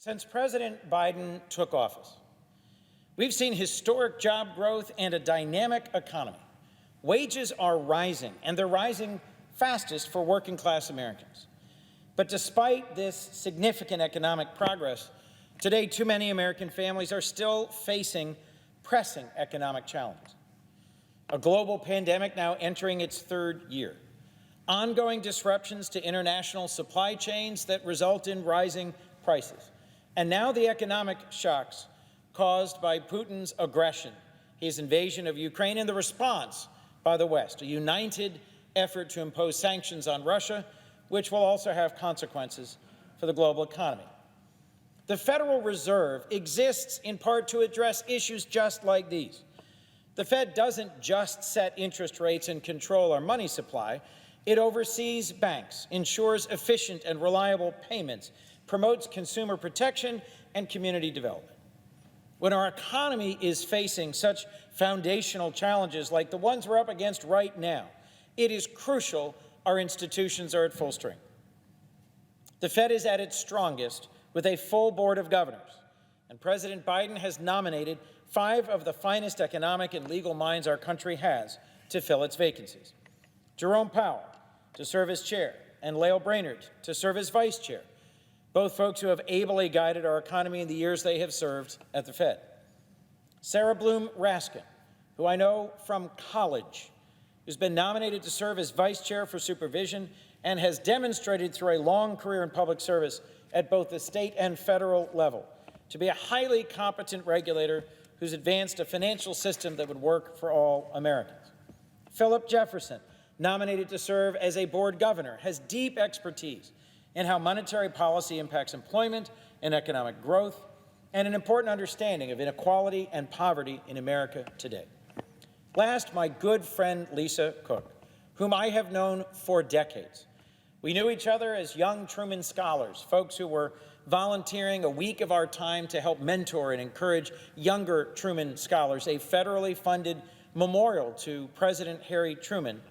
Since President Biden took office, we've seen historic job growth and a dynamic economy. Wages are rising, and they're rising fastest for working-class Americans. But despite this significant economic progress, today too many American families are still facing pressing economic challenges. A global pandemic now entering its third year. Ongoing disruptions to international supply chains that result in rising prices. And now the economic shocks caused by Putin's aggression, his invasion of Ukraine, and the response by the West, a united effort to impose sanctions on Russia, which will also have consequences for the global economy. The Federal Reserve exists in part to address issues just like these. The Fed doesn't just set interest rates and control our money supply. It oversees banks, ensures efficient and reliable payments, promotes consumer protection and community development. When our economy is facing such foundational challenges like the ones we're up against right now, it is crucial our institutions are at full strength. The Fed is at its strongest with a full board of governors, and President Biden has nominated 5 of the finest economic and legal minds our country has to fill its vacancies. Jerome Powell to serve as chair, and Lael Brainerd to serve as vice chair, both folks who have ably guided our economy in the years they have served at the Fed. Sarah Bloom Raskin, who I know from college, who's been nominated to serve as vice chair for supervision and has demonstrated through a long career in public service at both the state and federal level to be a highly competent regulator who's advanced a financial system that would work for all Americans. Philip Jefferson, nominated to serve as a board governor, has deep expertise in how monetary policy impacts employment and economic growth, and an important understanding of inequality and poverty in America today. Last, my good friend Lisa Cook, whom I have known for decades. We knew each other as young Truman scholars, folks who were volunteering a week of our time to help mentor and encourage younger Truman scholars, a federally funded memorial to President Harry Truman.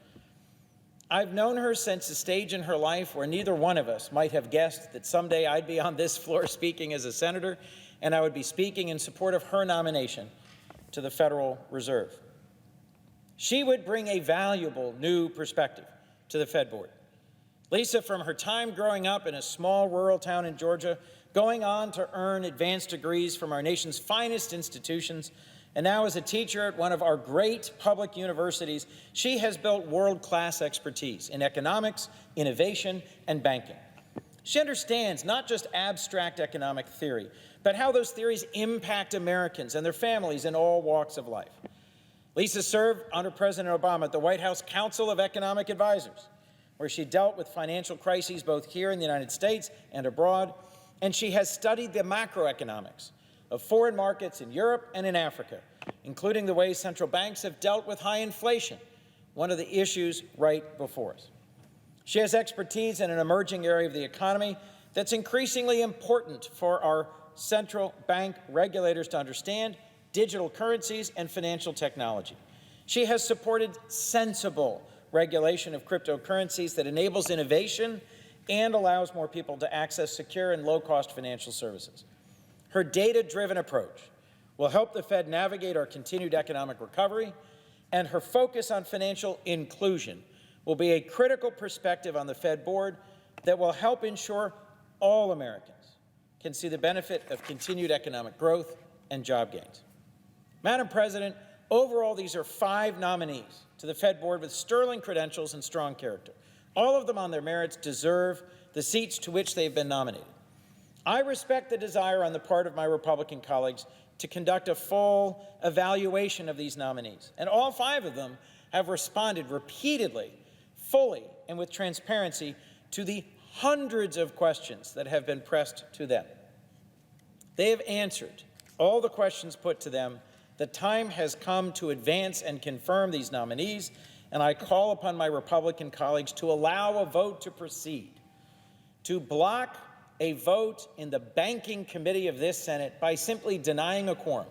I've known her since a stage in her life where neither one of us might have guessed that someday I'd be on this floor speaking as a senator, and I would be speaking in support of her nomination to the Federal Reserve. She would bring a valuable new perspective to the Fed board. Lisa, from her time growing up in a small rural town in Georgia, going on to earn advanced degrees from our nation's finest institutions, and now as a teacher at one of our great public universities, she has built world-class expertise in economics, innovation, and banking. She understands not just abstract economic theory, but how those theories impact Americans and their families in all walks of life. Lisa served under President Obama at the White House Council of Economic Advisors, where she dealt with financial crises both here in the United States and abroad, and she has studied the macroeconomics of foreign markets in Europe and in Africa, including the ways central banks have dealt with high inflation, one of the issues right before us. She has expertise in an emerging area of the economy that's increasingly important for our central bank regulators to understand: digital currencies and financial technology. She has supported sensible regulation of cryptocurrencies that enables innovation and allows more people to access secure and low-cost financial services. Her data-driven approach will help the Fed navigate our continued economic recovery, and her focus on financial inclusion will be a critical perspective on the Fed board that will help ensure all Americans can see the benefit of continued economic growth and job gains. Madam President, overall, these are 5 nominees to the Fed board with sterling credentials and strong character. All of them on their merits deserve the seats to which they've been nominated. I respect the desire on the part of my Republican colleagues to conduct a full evaluation of these nominees, and all 5 of them have responded repeatedly, fully, and with transparency to the hundreds of questions that have been pressed to them. They have answered all the questions put to them. The time has come to advance and confirm these nominees, and I call upon my Republican colleagues to allow a vote to proceed. To block a vote in the Banking Committee of this Senate by simply denying a quorum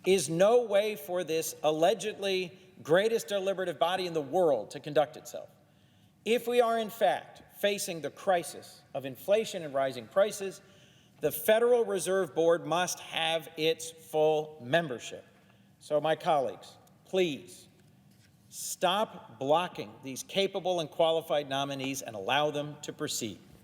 is no way for this allegedly greatest deliberative body in the world to conduct itself. If we are in fact facing the crisis of inflation and rising prices, The Federal Reserve Board must have its full membership. So, my colleagues, please stop blocking these capable and qualified nominees and allow them to proceed.